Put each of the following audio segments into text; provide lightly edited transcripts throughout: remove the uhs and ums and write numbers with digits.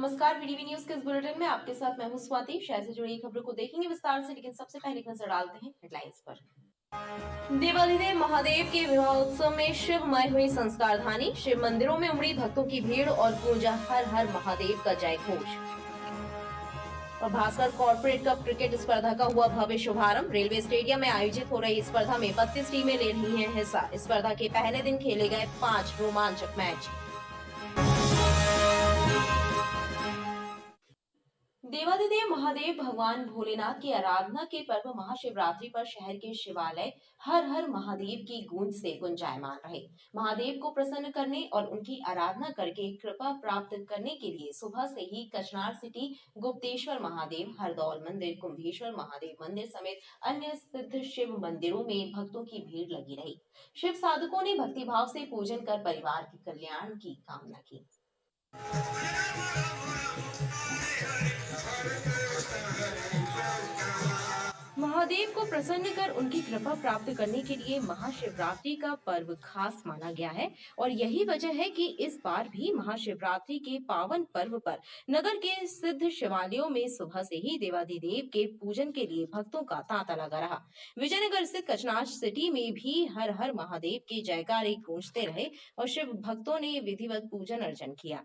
नमस्कार, वीडीवी न्यूज के इस बुलेटिन में आपके साथ मैं हूं स्वाति। शहर से जुड़ी खबरों को देखेंगे विस्तार से, लेकिन सबसे पहले एक नजर डालते हैं हेडलाइंस पर। देवाधिदेव महादेव के विवाह उत्सव में शिवमय हुई संस्कार धानी। शिव मंदिरों में उमड़ी भक्तों की भीड़ और गूंजा हर हर महादेव का जय घोष। और भास्कर कॉर्पोरेट कप क्रिकेट स्पर्धा का हुआ भव्य शुभारंभ। रेलवे स्टेडियम में आयोजित हो रही स्पर्धा में 32 टीमें ले रही हैं हिस्सा। स्पर्धा के पहले दिन खेले गए 5 रोमांचक मैच। देवाधिदेव महादेव भगवान भोलेनाथ की आराधना के पर्व महाशिवरात्रि पर शहर के शिवालय हर हर महादेव की गूंज से गुंजायमान रहे। महादेव को प्रसन्न करने और उनकी आराधना करके कृपा प्राप्त करने के लिए सुबह से ही कचनार सिटी, गुप्तेश्वर महादेव, हरदौल मंदिर, कुंभेश्वर महादेव मंदिर समेत अन्य सिद्ध शिव मंदिरों में भक्तों की भीड़ लगी रही। शिव साधकों ने भक्तिभाव से पूजन कर परिवार के कल्याण की कामना की। महादेव को प्रसन्न कर उनकी कृपा प्राप्त करने के लिए महाशिवरात्रि का पर्व खास माना गया है और यही वजह है कि इस बार भी महाशिवरात्रि के पावन पर्व पर नगर के सिद्ध शिवालयों में सुबह से ही देवाधिदेव के पूजन के लिए भक्तों का तांता लगा रहा। विजयनगर स्थित कचनार सिटी में भी हर हर महादेव के जयकारे गूंजते रहे और शिव भक्तों ने विधिवत पूजन अर्चन किया।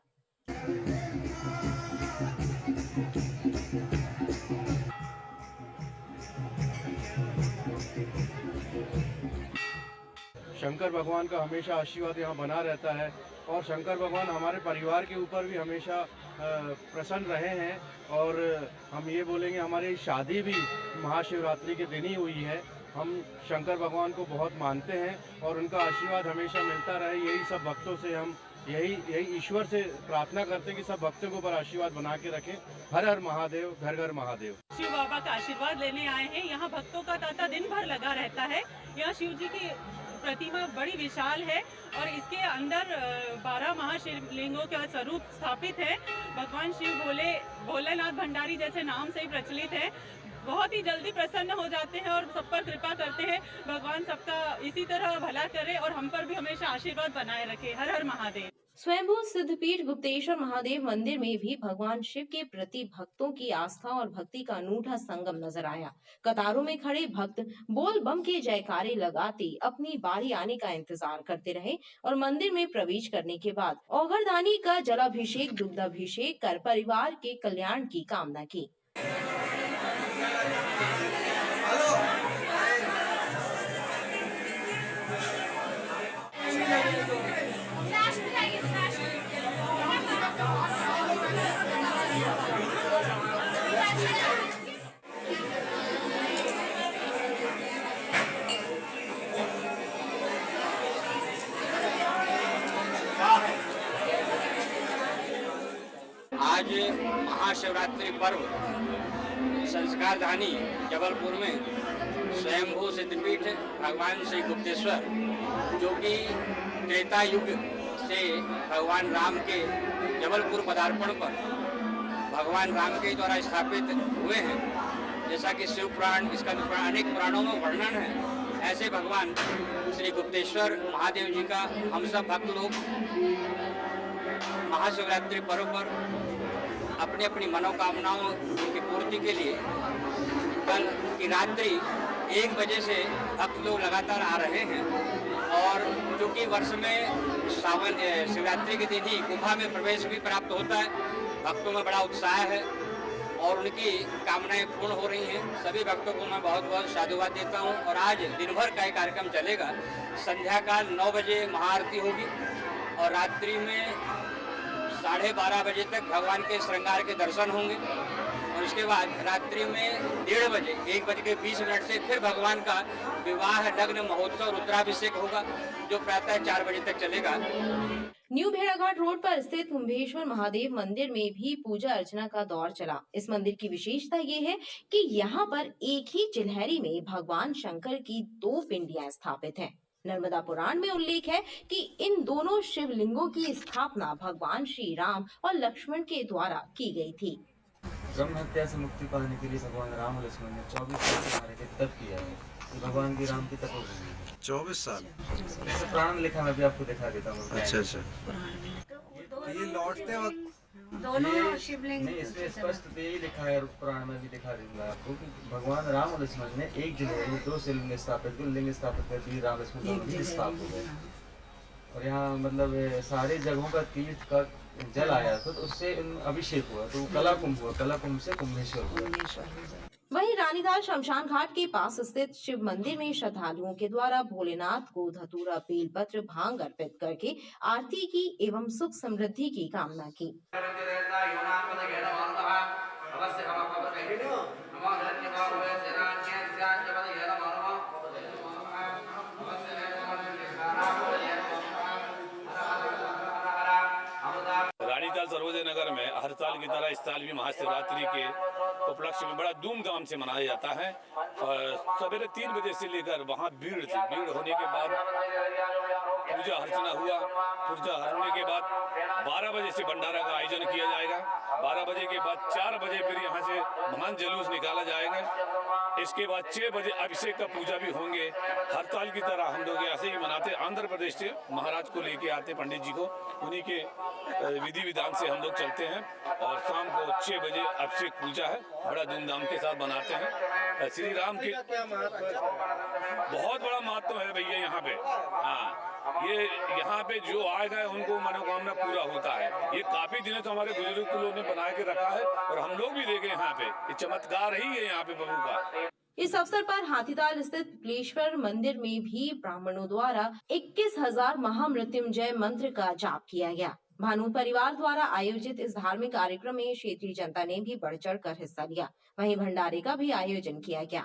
शंकर भगवान का हमेशा आशीर्वाद यहाँ बना रहता है और शंकर भगवान हमारे परिवार के ऊपर भी हमेशा प्रसन्न रहे हैं। और हम ये बोलेंगे हमारी शादी भी महाशिवरात्रि के दिन ही हुई है। हम शंकर भगवान को बहुत मानते हैं और उनका आशीर्वाद हमेशा मिलता रहे। यही सब भक्तों से हम यही ईश्वर से प्रार्थना करते हैं कि सब भक्तों के ऊपर आशीर्वाद बना के रखें। हर हर महादेव, घर घर महादेव। शिव बाबा का आशीर्वाद लेने आए हैं। यहाँ भक्तों का तांता दिन भर लगा रहता है। यहाँ शिव जी की प्रतिमा बड़ी विशाल है और इसके अंदर 12 महाशिवलिंगों का स्वरूप स्थापित है। भगवान शिव भोलेनाथ भंडारी जैसे नाम से ही प्रचलित है। बहुत ही जल्दी प्रसन्न हो जाते हैं और सब पर कृपा करते हैं। भगवान सबका इसी तरह भला करे और हम पर भी हमेशा आशीर्वाद बनाए रखे। हर हर महादेव। स्वयंभू सिद्धपीठ गुप्तेश्वर महादेव मंदिर में भी भगवान शिव के प्रति भक्तों की आस्था और भक्ति का अनूठा संगम नजर आया। कतारों में खड़े भक्त बोल बम के जयकारे लगाते अपनी बारी आने का इंतजार करते रहे और मंदिर में प्रवेश करने के बाद औघरदानी का जलाभिषेक, दुग्धाभिषेक कर परिवार के कल्याण की कामना की। आज महाशिवरात्रि पर्व संस्कारधानी जबलपुर में स्वयंभू सिद्धपीठ भगवान श्री गुप्तेश्वर, जो कि त्रेता युग से भगवान राम के जबलपुर पदार्पण पर भगवान राम के द्वारा स्थापित हुए हैं। जैसा कि शिव पुराण, इसका अनेक पुराणों में वर्णन है, ऐसे भगवान श्री गुप्तेश्वर महादेव जी का हम सब भक्त लोग महाशिवरात्रि पर्व पर अपनी अपनी मनोकामनाओं की पूर्ति के लिए कल की रात्रि 1 बजे से भक्त लोग लगातार आ रहे हैं। और जो कि वर्ष में सावन शिवरात्रि के दिन ही गुफा में प्रवेश भी प्राप्त होता है, भक्तों में बड़ा उत्साह है और उनकी कामनाएं पूर्ण हो रही हैं। सभी भक्तों को मैं बहुत बहुत साधुवाद देता हूं। और आज दिन भर का एक कार्यक्रम चलेगा। संध्या काल 9 बजे महाआरती होगी और रात्रि में 12:30 बजे तक भगवान के श्रृंगार के दर्शन होंगे और उसके बाद रात्रि में 1:30 बजे 1:20 से फिर भगवान का विवाह लग्न महोत्सव रुद्राभिषेक होगा, जो प्रातः 4 बजे तक चलेगा। न्यू भेड़ाघाट रोड पर स्थित कुंभेश्वर महादेव मंदिर में भी पूजा अर्चना का दौर चला। इस मंदिर की विशेषता ये है कि यहाँ पर एक ही चिल्हरी में भगवान शंकर की 2 पिंडियां स्थापित हैं। नर्मदा पुराण में उल्लेख है कि इन दोनों शिवलिंगों की स्थापना भगवान श्री राम और लक्ष्मण के द्वारा की गई थी। ब्रह्म हत्या से मुक्ति पाने के लिए भगवान राम और लक्ष्मण ने 24 साल हमारे तप किया है। भगवान की राम की तपोभूमि है। 24 साल प्राण लिखा मैं भी आपको दिखा देता हूँ। अच्छा। तो ये लौटते वक्त दोनों शिवलिंग नहीं, इसमें स्पष्ट तो यही लिखा है और पुराण में भी दिखा दूंगा आपको कि भगवान राम और लक्ष्मण ने एक जगह में 2 शिवलिंग स्थापित किए, लिंग स्थापित कर दिए, राम लक्ष्मण दोनों भी स्थापित हो गए। और यहाँ मतलब सारे जगहों का तीर्थ का जल आया था, तो उससे अभिषेक हुआ, तो कला कुंभ हुआ, कला कुंभ से कुंभेश्वर हुआ। वहीं रानीताल शमशान घाट के पास स्थित शिव मंदिर में श्रद्धालुओं के द्वारा भोलेनाथ को धतूरा, बेलपत्र, भांग अर्पित करके आरती की एवं सुख समृद्धि की कामना की। रानीताल सरोजय नगर में हर साल की तरह इस साल भी महाशिवरात्रि के उपलक्ष्य में बड़ा धूमधाम से मनाया जाता है। और सवेरे 3 बजे से लेकर वहाँ भीड़ थी। भीड़ होने के बाद पूजा अर्चना हुआ। पूजा होने के बाद 12 बजे से भंडारा का आयोजन किया जाएगा। 12 बजे के बाद 4 बजे फिर यहाँ से महान जुलूस निकाला जाएगा। इसके बाद 6 बजे अभिषेक का पूजा भी होंगे। हर साल की तरह हम लोग ऐसे ही मनाते। आंध्र प्रदेश से महाराज को लेके आते, पंडित जी को, उन्हीं के विधि विधान से हम लोग चलते हैं। और शाम को 6 बजे अभिषेक पूजा है, बड़ा धूमधाम के साथ बनाते हैं। श्री राम के बहुत बड़ा महत्व है भैया यहाँ पे। हाँ, ये यहाँ पे जो आएगा उनको मनोकामना पूरा होता है। ये काफी दिनों से हमारे बुजुर्ग लोगों ने बना के रखा है और हम लोग भी देखे यहाँ पे। ये चमत्कार ही है यहाँ पे प्रभु का। इस अवसर पर हाथीताल स्थित पिपलेश्वर मंदिर में भी ब्राह्मणों द्वारा 21,000 महामृत्युंजय मंत्र का जाप किया गया। भानू परिवार द्वारा आयोजित इस धार्मिक कार्यक्रम में क्षेत्रीय जनता ने भी बढ़ चढ़ कर हिस्सा लिया। वहीं भंडारे का भी आयोजन किया गया।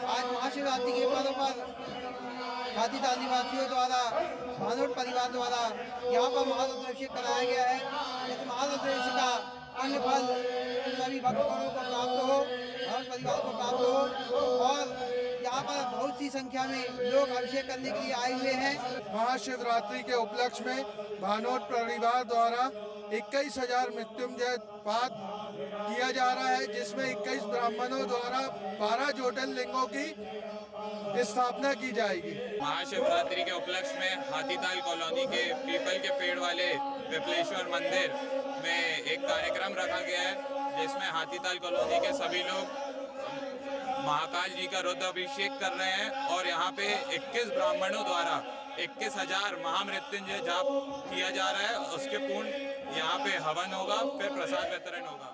आज महाशिवरात्रि के पर्व पर हाथीताल निवासियों द्वारा, भानोट परिवार द्वारा यहाँ पर महारुद्राभिषेक कराया गया है। इस महारुद्राभिषेक का अन्य फल सभी भक्तगणों को प्राप्त हो, हर परिवार को प्राप्त हो। और यहाँ पर बहुत सी संख्या में लोग अभिषेक करने के लिए आए हुए हैं। महाशिवरात्रि के उपलक्ष्य में भानोट परिवार द्वारा 21,000 मृत्युंजय पाठ किया जा रहा है, जिसमें 21 ब्राह्मणों द्वारा 12 ज्योतिर्लिंगों की स्थापना की जाएगी। महाशिवरात्रि के उपलक्ष्य में हाथीताल कॉलोनी के पीपल के पेड़ वाले पिपलेश्वर मंदिर में एक कार्यक्रम रखा गया है, जिसमें हाथीताल कॉलोनी के सभी लोग महाकाल जी का रुद्राभिषेक कर रहे हैं। और यहाँ पे 21 ब्राह्मणों द्वारा 21,000 महामृत्युंजय जाप किया जा रहा है। उसके पूर्ण यहाँ पे हवन होगा, फिर प्रसाद वितरण होगा।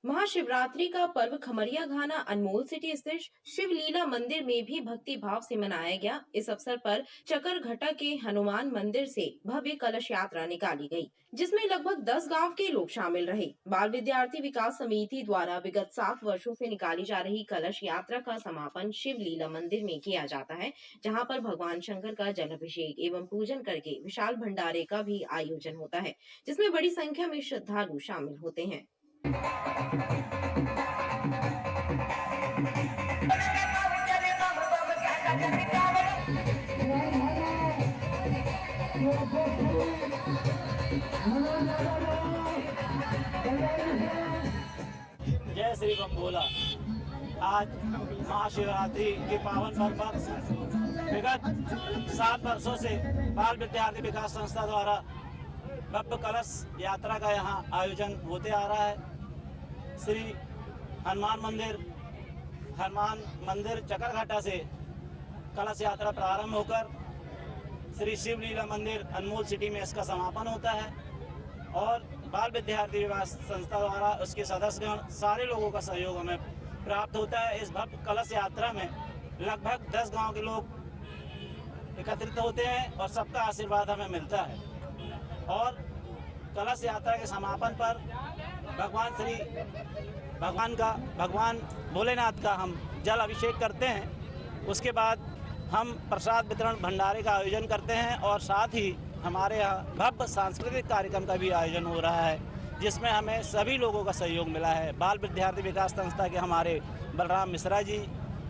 महाशिवरात्रि का पर्व खमरिया घाना अनमोल सिटी स्थित शिवलीला मंदिर में भी भक्ति भाव से मनाया गया। इस अवसर पर चकरघटा के हनुमान मंदिर से भव्य कलश यात्रा निकाली गई, जिसमें लगभग 10 गांव के लोग शामिल रहे। बाल विद्यार्थी विकास समिति द्वारा विगत 7 वर्षों से निकाली जा रही कलश यात्रा का समापन शिवलीला मंदिर में किया जाता है, जहां पर भगवान शंकर का जलाभिषेक एवं पूजन करके विशाल भंडारे का भी आयोजन होता है, जिसमें बड़ी संख्या में श्रद्धालु शामिल होते हैं। जय श्री राम भोला। आज महाशिवरात्रि के पावन पर्व पर विगत 7 वर्षों से बाल विद्यार्थी विकास संस्था द्वारा भव्य कलश यात्रा का यहाँ आयोजन होते आ रहा है। श्री हनुमान मंदिर चकरघाटा से कलश यात्रा प्रारंभ होकर श्री शिवलीला मंदिर अनमोल सिटी में इसका समापन होता है। और बाल विद्यार्थी विकास संस्था द्वारा उसके सदस्यगण सारे लोगों का सहयोग हमें प्राप्त होता है। इस भव्य कलश यात्रा में लगभग 10 गांव के लोग एकत्रित होते हैं और सबका आशीर्वाद हमें मिलता है। और कलश यात्रा के समापन पर भगवान भोलेनाथ का हम जल अभिषेक करते हैं। उसके बाद हम प्रसाद वितरण भंडारे का आयोजन करते हैं और साथ ही हमारे यहाँ भव्य सांस्कृतिक कार्यक्रम का भी आयोजन हो रहा है, जिसमें हमें सभी लोगों का सहयोग मिला है। बाल विद्यार्थी विकास संस्था के हमारे बलराम मिश्रा जी,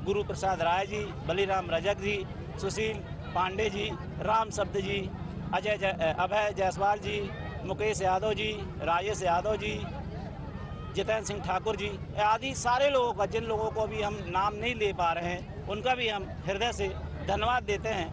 गुरु प्रसाद राय जी, बलीराम रजक जी, सुशील पांडे जी, राम शब्द जी, अभय जायसवाल जी, मुकेश यादव जी, राजेश यादव जी, जितेंद्र सिंह ठाकुर जी आदि सारे लोगों का, जिन लोगों को भी हम नाम नहीं ले पा रहे हैं, उनका भी हम हृदय से धन्यवाद देते हैं।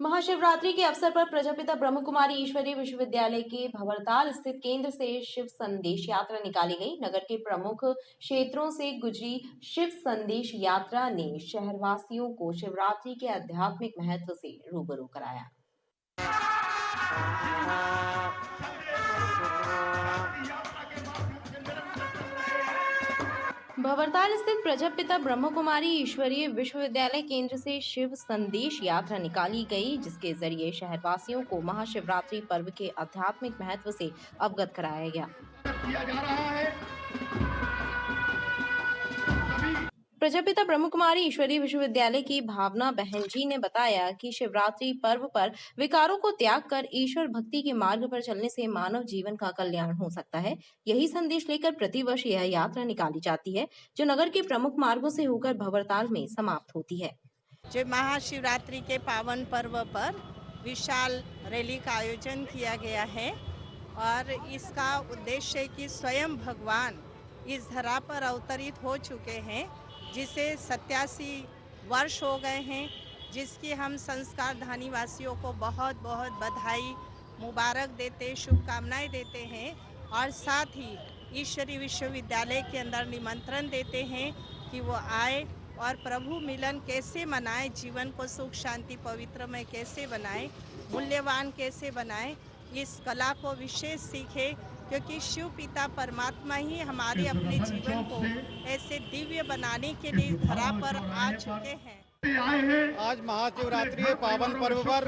महाशिवरात्रि के अवसर पर प्रजापिता ब्रह्म कुमारी ईश्वरीय विश्वविद्यालय के भंवरताल स्थित केंद्र से शिव संदेश यात्रा निकाली गई। नगर के प्रमुख क्षेत्रों से गुजरी शिव संदेश यात्रा ने शहरवासियों को शिवरात्रि के आध्यात्मिक महत्व से रूबरू कराया। भंवरताल स्थित प्रजापिता ब्रह्म कुमारी ईश्वरीय विश्वविद्यालय केंद्र से शिव संदेश यात्रा निकाली गई, जिसके जरिए शहरवासियों को महाशिवरात्रि पर्व के आध्यात्मिक महत्व से अवगत कराया गया। प्रजापिता ब्रह्म कुमारी ईश्वरीय विश्वविद्यालय की भावना बहन जी ने बताया कि शिवरात्रि पर्व पर विकारों को त्याग कर ईश्वर भक्ति के मार्ग पर चलने से मानव जीवन का कल्याण हो सकता है। यही संदेश लेकर प्रतिवर्ष यह यात्रा निकाली जाती है, जो नगर के प्रमुख मार्गों से होकर भंवरताल में समाप्त होती है। जो महाशिवरात्रि के पावन पर्व पर विशाल रैली का आयोजन किया गया है और इसका उद्देश्य है कि स्वयं भगवान इस धरा पर अवतरित हो चुके हैं, जिसे 87 वर्ष हो गए हैं, जिसकी हम संस्कार धानी वासियों को बहुत बहुत बधाई मुबारक देते, शुभकामनाएं देते हैं और साथ ही ईश्वरीय विश्वविद्यालय के अंदर निमंत्रण देते हैं कि वो आए और प्रभु मिलन कैसे मनाए, जीवन को सुख शांति पवित्रमय कैसे बनाए, मूल्यवान कैसे बनाए, इस कला को विशेष सीखे, क्योंकि शिव पिता परमात्मा ही हमारे अपने जीवन को ऐसे दिव्य बनाने के लिए धरा पर आ चुके हैं। आज महाशिवरात्रि के पावन पर्व पर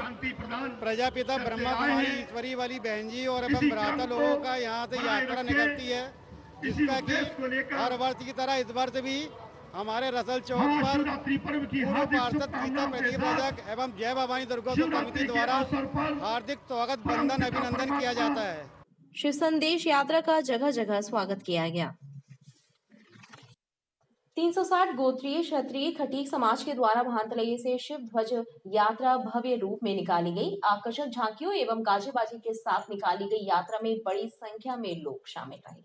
प्रजापिता ब्रह्मा कुमारी ईश्वरी वाली बहन जी और एवं भ्राता लोगों का यहाँ से यात्रा निकलती है, जिसका कि हर वर्ष की तरह इस वर्ष भी हमारे रसल चौक पर पूर्व पार्षद गीता प्रदीप रजक एवं जय भवानी दुर्गोत्सव समिति द्वारा हार्दिक स्वागत बंदन अभिनंदन किया जाता है। शिव संदेश यात्रा का जगह जगह स्वागत किया गया। 360 गोत्रीय क्षत्रिय खटीक समाज के द्वारा भानतलैये से शिव ध्वज यात्रा भव्य रूप में निकाली गई। आकर्षक झांकियों एवं गाजेबाजी के साथ निकाली गई यात्रा में बड़ी संख्या में लोग शामिल रहे।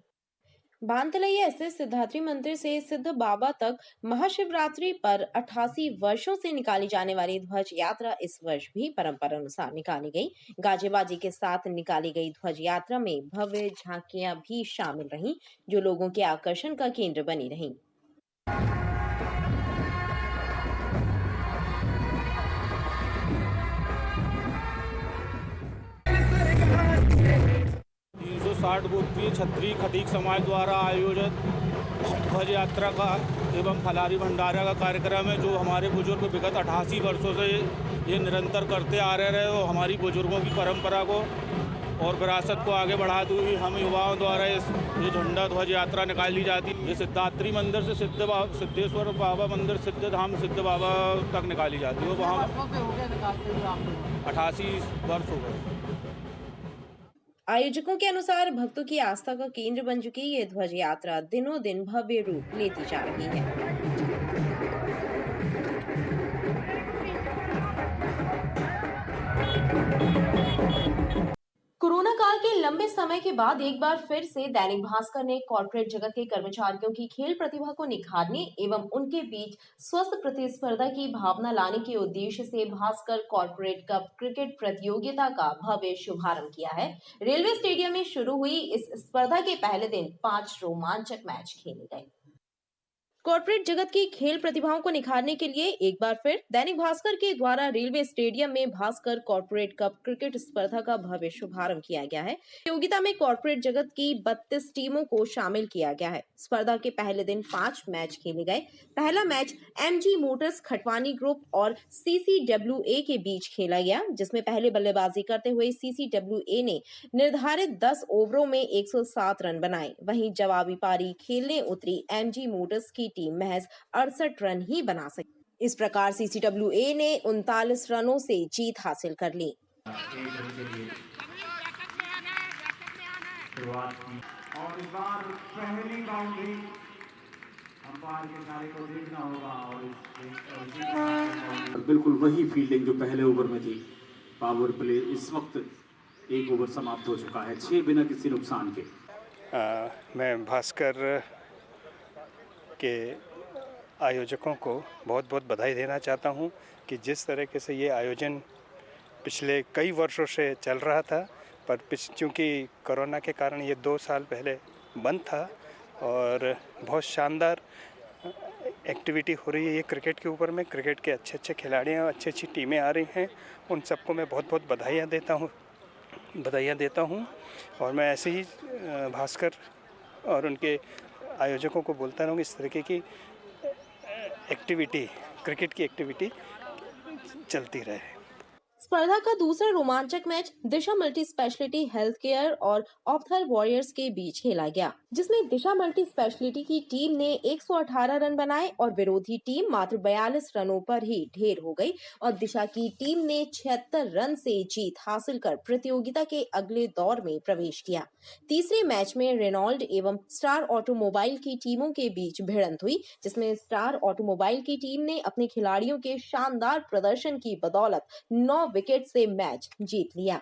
भानतलैया स्थित सिद्धात्री मंदिर से सिद्ध बाबा तक महाशिवरात्रि पर 88 वर्षों से निकाली जाने वाली ध्वज यात्रा इस वर्ष भी परंपरा अनुसार निकाली गई। गाजेबाजी के साथ निकाली गई ध्वज यात्रा में भव्य झांकियां भी शामिल रहीं, जो लोगों के आकर्षण का केंद्र बनी रहीं। गोत्रीय क्षत्रिय खटीक समाज द्वारा आयोजित ध्वज यात्रा का एवं फलारी भंडारा का कार्यक्रम है, जो हमारे बुजुर्ग विगत 88 वर्षों से ये निरंतर करते आ रहे हैं। और हमारी बुजुर्गों की परंपरा को और विरासत को आगे बढ़ाते हुए हम युवाओं द्वारा ये झंडा ध्वज यात्रा निकाली जाती है। ये सिद्धात्री मंदिर से सिद्धेश्वर बाबा मंदिर, सिद्ध धाम सिद्ध बाबा तक निकाली जाती है। वहाँ 88 वर्ष हो गए। आयोजकों के अनुसार भक्तों की आस्था का केंद्र बन चुकी ये ध्वज यात्रा दिनों दिन भव्य रूप लेती जा रही है। कोरोना काल के लंबे समय के बाद एक बार फिर से दैनिक भास्कर ने कॉर्पोरेट जगत के कर्मचारियों की खेल प्रतिभा को निखारने एवं उनके बीच स्वस्थ प्रतिस्पर्धा की भावना लाने के उद्देश्य से भास्कर कॉर्पोरेट कप क्रिकेट प्रतियोगिता का भव्य शुभारंभ किया है। रेलवे स्टेडियम में शुरू हुई इस स्पर्धा के पहले दिन 5 रोमांचक मैच खेले गए। कॉर्पोरेट जगत की खेल प्रतिभाओं को निखारने के लिए एक बार फिर दैनिक भास्कर के द्वारा रेलवे स्टेडियम में भास्कर कॉर्पोरेट कप क्रिकेट स्पर्धा का भव्य शुभारंभ किया गया है। प्रतियोगिता में कॉर्पोरेट जगत की 32 टीमों को शामिल किया गया है। स्पर्धा के पहले दिन 5 मैच खेले गए। पहला match MG Motors Khatwani group और CCWA के बीच खेला गया, जिसमें पहले बल्लेबाजी करते हुए CCWA ने निर्धारित 10 ओवरों में 107 रन बनाए। वहीं जवाबी पारी खेलने उतरी MG मोटर्स की टीम महज 68 रन ही बना सकी। इस प्रकार CCWA ने 39 रनों से जीत हासिल कर ली। और इस बार पहली बाउंड्री अंपायर के सारे को देखना होगा और बिल्कुल वही फील्डिंग जो पहले ओवर में थी। पावर प्ले इस वक्त एक ओवर समाप्त हो चुका है 6 बिना किसी नुकसान के। मैं भास्कर के आयोजकों को बहुत बहुत बधाई देना चाहता हूं कि जिस तरीके से ये आयोजन पिछले कई वर्षों से चल रहा था, पर चूँकि कोरोना के कारण ये 2 साल पहले बंद था और बहुत शानदार एक्टिविटी हो रही है ये क्रिकेट के ऊपर में। क्रिकेट के अच्छे अच्छे खिलाड़ी हैं, अच्छी अच्छी टीमें आ रही हैं, उन सबको मैं बहुत बहुत बधाइयाँ देता हूँ और मैं ऐसे ही भास्कर और उनके आयोजकों को बोलता रहूँगा इस तरीके की एक्टिविटी, क्रिकेट की एक्टिविटी चलती रहे। स्पर्धा का दूसरा रोमांचक मैच दिशा मल्टी स्पेशलिटी हेल्थ केयर और ऑप्थल वॉरियर्स के बीच खेला गया, जिसमें दिशा मल्टी स्पेशलिटी की टीम ने 118 रन बनाए और विरोधी टीम मात्र 42 रनों पर ही ढेर हो गई और दिशा की टीम ने 76 रन से जीत हासिल कर प्रतियोगिता के अगले दौर में प्रवेश किया। तीसरे मैच में रेनॉल्ड एवं स्टार ऑटोमोबाइल की टीमों के बीच भिड़ंत हुई, जिसमें स्टार ऑटोमोबाइल की टीम ने अपने खिलाड़ियों के शानदार प्रदर्शन की बदौलत 9 विकेट से मैच जीत लिया।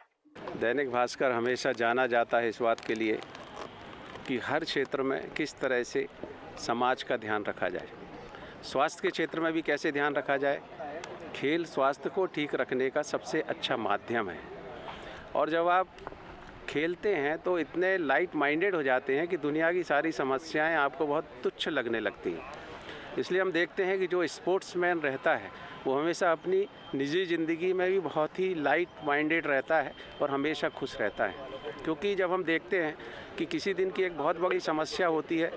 दैनिक भास्कर हमेशा जाना जाता है इस बात के लिए कि हर क्षेत्र में किस तरह से समाज का ध्यान रखा जाए, स्वास्थ्य के क्षेत्र में भी कैसे ध्यान रखा जाए। खेल स्वास्थ्य को ठीक रखने का सबसे अच्छा माध्यम है और जब आप खेलते हैं तो इतने लाइट माइंडेड हो जाते हैं कि दुनिया की सारी समस्याएं आपको बहुत तुच्छ लगने लगती हैं। इसलिए हम देखते हैं कि जो स्पोर्ट्समैन रहता है वो हमेशा अपनी निजी ज़िंदगी में भी बहुत ही लाइट माइंडेड रहता है और हमेशा खुश रहता है, क्योंकि जब हम देखते हैं कि किसी दिन की एक बहुत बड़ी समस्या होती है,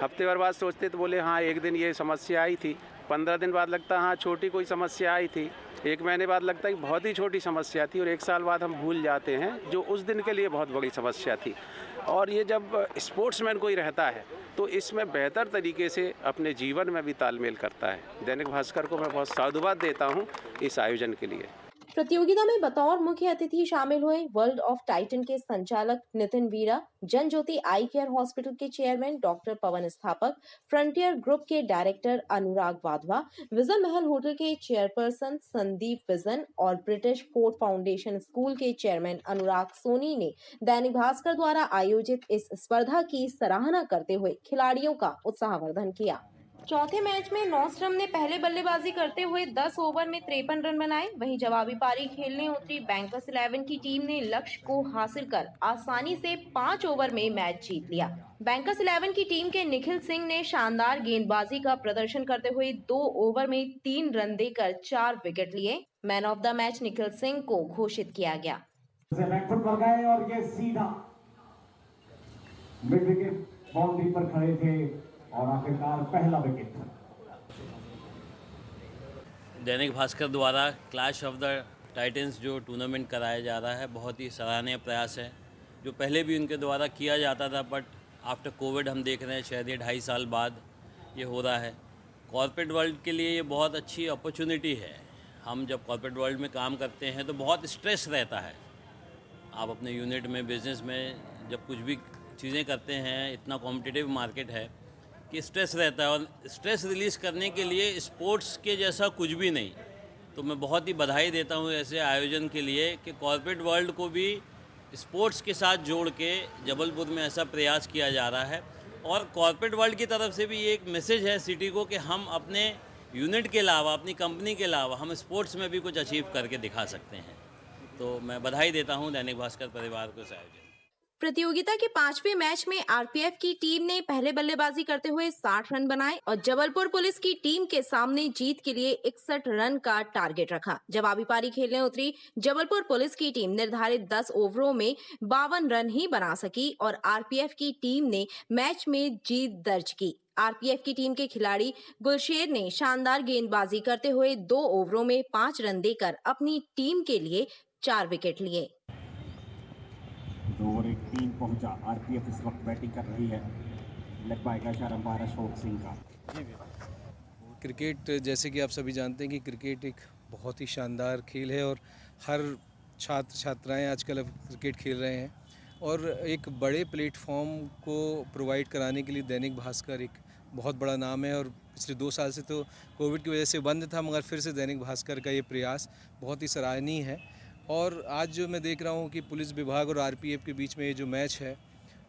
हफ्ते भर बाद सोचते तो बोले हाँ एक दिन ये समस्या आई थी, 15 दिन बाद लगता हाँ छोटी कोई समस्या आई थी, 1 महीने बाद लगता है कि बहुत ही छोटी समस्या थी और 1 साल बाद हम भूल जाते हैं जो उस दिन के लिए बहुत बड़ी समस्या थी। और ये जब स्पोर्ट्समैन कोई रहता है तो इसमें बेहतर तरीके से अपने जीवन में भी तालमेल करता है। दैनिक भास्कर को मैं बहुत साधुवाद देता हूँ इस आयोजन के लिए। प्रतियोगिता में बतौर मुख्य अतिथि शामिल हुए वर्ल्ड ऑफ टाइटन के संचालक नितिन वीरा, जन ज्योति आई केयर हॉस्पिटल के चेयरमैन डॉक्टर पवन स्थापक, फ्रंटियर ग्रुप के डायरेक्टर अनुराग वाधवा, विजन महल होटल के चेयरपर्सन संदीप विजन और ब्रिटिश फोर्ट फाउंडेशन स्कूल के चेयरमैन अनुराग सोनी ने दैनिक भास्कर द्वारा आयोजित इस स्पर्धा की सराहना करते हुए खिलाड़ियों का उत्साहवर्धन किया। चौथे मैच में नॉस्ट्रम ने पहले बल्लेबाजी करते हुए 10 ओवर में 53 रन बनाए। वहीं जवाबी पारी खेलने उतरी बैंकर्स 11 की टीम ने लक्ष्य को हासिल कर आसानी से 5 ओवर में मैच जीत लिया। बैंकर्स 11 की टीम के निखिल सिंह ने शानदार गेंदबाजी का प्रदर्शन करते हुए 2 ओवर में 3 रन देकर 4 विकेट लिए। Man of the match Nikhil Singh को घोषित किया गया। और ये सीधा मिड विकेट बाउंड्री पर खड़े थे और आखिरकार पहला विकेट। दैनिक भास्कर द्वारा क्लैश ऑफ द टाइटन्स जो टूर्नामेंट कराया जा रहा है बहुत ही सराहनीय प्रयास है, जो पहले भी उनके द्वारा किया जाता था, बट आफ्टर कोविड हम देख रहे हैं शायद ये 2.5 साल बाद ये हो रहा है। कॉर्पोरेट वर्ल्ड के लिए ये बहुत अच्छी अपॉर्चुनिटी है। हम जब कॉर्पोरेट वर्ल्ड में काम करते हैं तो बहुत स्ट्रेस रहता है। आप अपने यूनिट में, बिजनेस में जब कुछ भी चीज़ें करते हैं, इतना कॉम्पिटिटिव मार्केट है कि स्ट्रेस रहता है और स्ट्रेस रिलीज़ करने के लिए स्पोर्ट्स के जैसा कुछ भी नहीं। तो मैं बहुत ही बधाई देता हूँ ऐसे आयोजन के लिए कि कॉर्पोरेट वर्ल्ड को भी स्पोर्ट्स के साथ जोड़ के जबलपुर में ऐसा प्रयास किया जा रहा है। और कॉर्पोरेट वर्ल्ड की तरफ से भी एक मैसेज है सिटी को कि हम अपने यूनिट के अलावा, अपनी कंपनी के अलावा हम स्पोर्ट्स में भी कुछ अचीव करके दिखा सकते हैं। तो मैं बधाई देता हूँ दैनिक भास्कर परिवार को इस आयोजन। प्रतियोगिता के 5वें मैच में आरपीएफ की टीम ने पहले बल्लेबाजी करते हुए 60 रन बनाए और जबलपुर पुलिस की टीम के सामने जीत के लिए 61 रन का टारगेट रखा। जवाबी पारी खेलने उतरी जबलपुर पुलिस की टीम निर्धारित 10 ओवरों में 52 रन ही बना सकी और आरपीएफ की टीम ने मैच में जीत दर्ज की। आरपीएफ की टीम के खिलाड़ी गुलशेर ने शानदार गेंदबाजी करते हुए 2 ओवरों में 5 रन देकर अपनी टीम के लिए 4 विकेट लिए। 2 ओवर 1 3 पहुंचा। आरपीएफ इस वक्त बैटिंग कर रही है। लेग बाय का इशारा अंपायर अशोक सिंह का। क्रिकेट जैसे कि आप सभी जानते हैं कि क्रिकेट एक बहुत ही शानदार खेल है और हर छात्र छात्राएं आजकल अब क्रिकेट खेल रहे हैं और एक बड़े प्लेटफॉर्म को प्रोवाइड कराने के लिए दैनिक भास्कर एक बहुत बड़ा नाम है। और पिछले 2 साल से तो कोविड की वजह से बंद था, मगर फिर से दैनिक भास्कर का ये प्रयास बहुत ही सराहनीय है। और आज जो मैं देख रहा हूँ कि पुलिस विभाग और आरपीएफ के बीच में ये जो मैच है,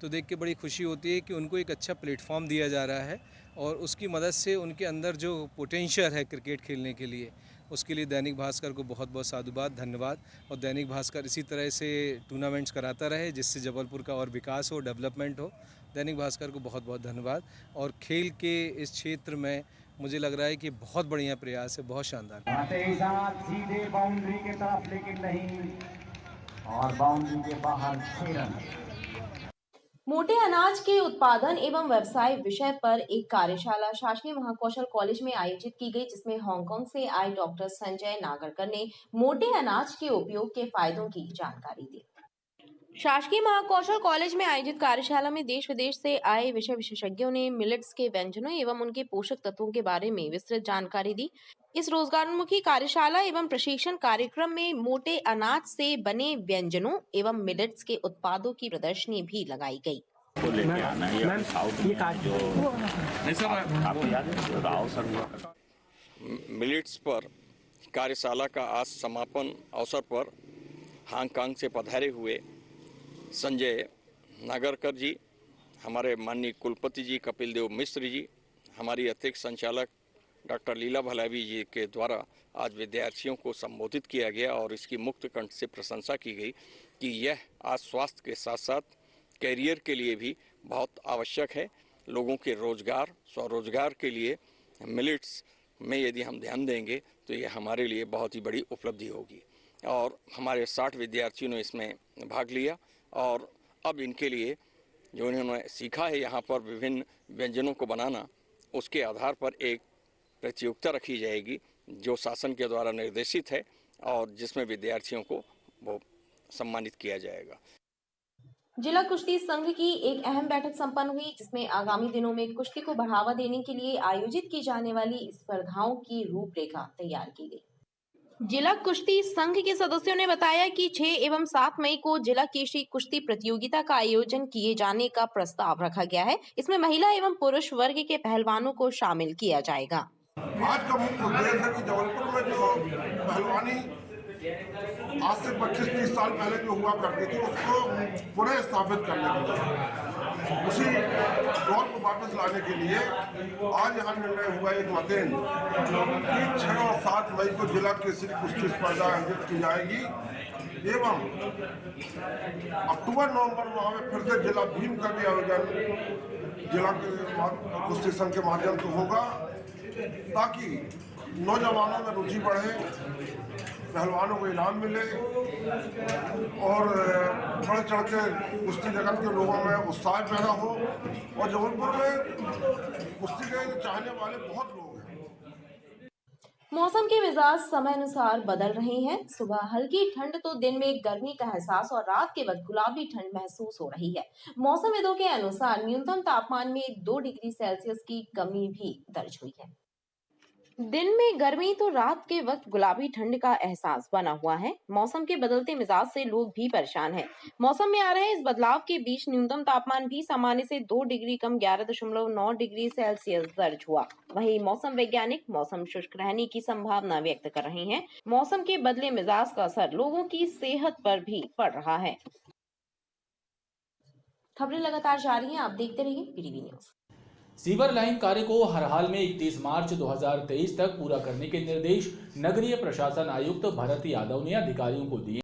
तो देख के बड़ी खुशी होती है कि उनको एक अच्छा प्लेटफॉर्म दिया जा रहा है और उसकी मदद से उनके अंदर जो पोटेंशियल है क्रिकेट खेलने के लिए, उसके लिए दैनिक भास्कर को बहुत बहुत साधुवाद, धन्यवाद। और दैनिक भास्कर इसी तरह से टूर्नामेंट्स कराता रहे जिससे जबलपुर का और विकास हो, डेवलपमेंट हो। दैनिक भास्कर को बहुत बहुत धन्यवाद। और खेल के इस क्षेत्र में मुझे लग रहा है कि बहुत बढ़िया प्रयास है, बहुत शानदार। सीधे बाउंड्री के तरफ, लेकिन नहीं, और बाउंड्री के बाहर 6 रन। मोटे अनाज के उत्पादन एवं व्यवसाय विषय पर एक कार्यशाला शासकीय महाकौशल कॉलेज में आयोजित की गई, जिसमें हांगकांग से आए डॉक्टर संजय नागरकर ने मोटे अनाज के उपयोग के फायदों की जानकारी दी। शासकीय महाकौशल कॉलेज में आयोजित कार्यशाला में देश विदेश से आए विषय विशेषज्ञों ने मिलेट्स के व्यंजनों एवं उनके पोषक तत्वों के बारे में विस्तृत जानकारी दी। इस रोजगारोन्मुखी कार्यशाला एवं प्रशिक्षण कार्यक्रम में मोटे अनाज से बने व्यंजनों एवं मिलेट्स के उत्पादों की प्रदर्शनी भी लगाई गई। मिलेट्स पर कार्यशाला का आज समापन अवसर पर हांगकांग से पधारे हुए संजय नागरकर जी, हमारे माननीय कुलपति जी कपिल देव मिश्र जी, हमारी अतिरिक्त संचालक डॉक्टर लीला भलावी जी के द्वारा आज विद्यार्थियों को संबोधित किया गया और इसकी मुक्त कंठ से प्रशंसा की गई कि यह आज स्वास्थ्य के साथ साथ कैरियर के लिए भी बहुत आवश्यक है। लोगों के रोजगार, स्वरोजगार के लिए मिलेट्स में यदि हम ध्यान देंगे तो यह हमारे लिए बहुत ही बड़ी उपलब्धि होगी। और हमारे 60 विद्यार्थियों ने इसमें भाग लिया और अब इनके लिए जो इन्होंने सीखा है यहाँ पर विभिन्न व्यंजनों को बनाना, उसके आधार पर एक प्रतियोगिता रखी जाएगी जो शासन के द्वारा निर्देशित है और जिसमें विद्यार्थियों को वो सम्मानित किया जाएगा। जिला कुश्ती संघ की एक अहम बैठक संपन्न हुई, जिसमें आगामी दिनों में कुश्ती को बढ़ावा देने के लिए आयोजित की जाने वाली स्पर्धाओं की रूपरेखा तैयार की गई। जिला कुश्ती संघ के सदस्यों ने बताया कि 6 एवं 7 मई को जिला केशरी कुश्ती प्रतियोगिता का आयोजन किए जाने का प्रस्ताव रखा गया है। इसमें महिला एवं पुरुष वर्ग के पहलवानों को शामिल किया जाएगा। आज का मुख्य उद्देश्य है कि जबलपुर में जो पहलवानी आज से 25-30 साल पहले जो हुआ करती थी उसको पुनः स्थापित करने के लिए, उसी दौर को वापस लाने के लिए आज यहाँ निर्णय हुआ एक मतेन कि 6 और 7 मई को जिला केसरी कुश्ती स्पर्धा आयोजित की जाएगी एवं अक्टूबर-नवंबर माह में फिर से जिला भीम का भी आयोजन जिला के कुश्ती संघ के माध्यम से होगा, ताकि नौजवानों में रुचि बढ़े, पहलवानों को इनाम मिले और बढ़ चढ़ के कुश्ती जगत के लोगों में उत्साह पैदा हो। और जबलपुर में कुश्ती के चाहने वाले बहुत लोग हैं। मौसम के मिजाज समय अनुसार बदल रहे हैं। सुबह हल्की ठंड तो दिन में गर्मी का एहसास और रात के वक्त गुलाबी ठंड महसूस हो रही है। मौसमविदों के अनुसार न्यूनतम तापमान में 2 डिग्री सेल्सियस की कमी भी दर्ज हुई है। दिन में गर्मी तो रात के वक्त गुलाबी ठंड का एहसास बना हुआ है। मौसम के बदलते मिजाज से लोग भी परेशान हैं। मौसम में आ रहे इस बदलाव के बीच न्यूनतम तापमान भी सामान्य से 2 डिग्री कम 11.9 डिग्री सेल्सियस दर्ज हुआ। वहीं मौसम वैज्ञानिक मौसम शुष्क रहने की संभावना व्यक्त कर रहे हैं। मौसम के बदले मिजाज का असर लोगों की सेहत पर भी पड़ रहा है। खबरें लगातार जारी हैं, आप देखते रहिए पीटीवी न्यूज। सीवर लाइन कार्य को हर हाल में 31 मार्च 2023 तक पूरा करने के निर्देश नगरीय प्रशासन आयुक्त भरत यादव ने अधिकारियों को दिए।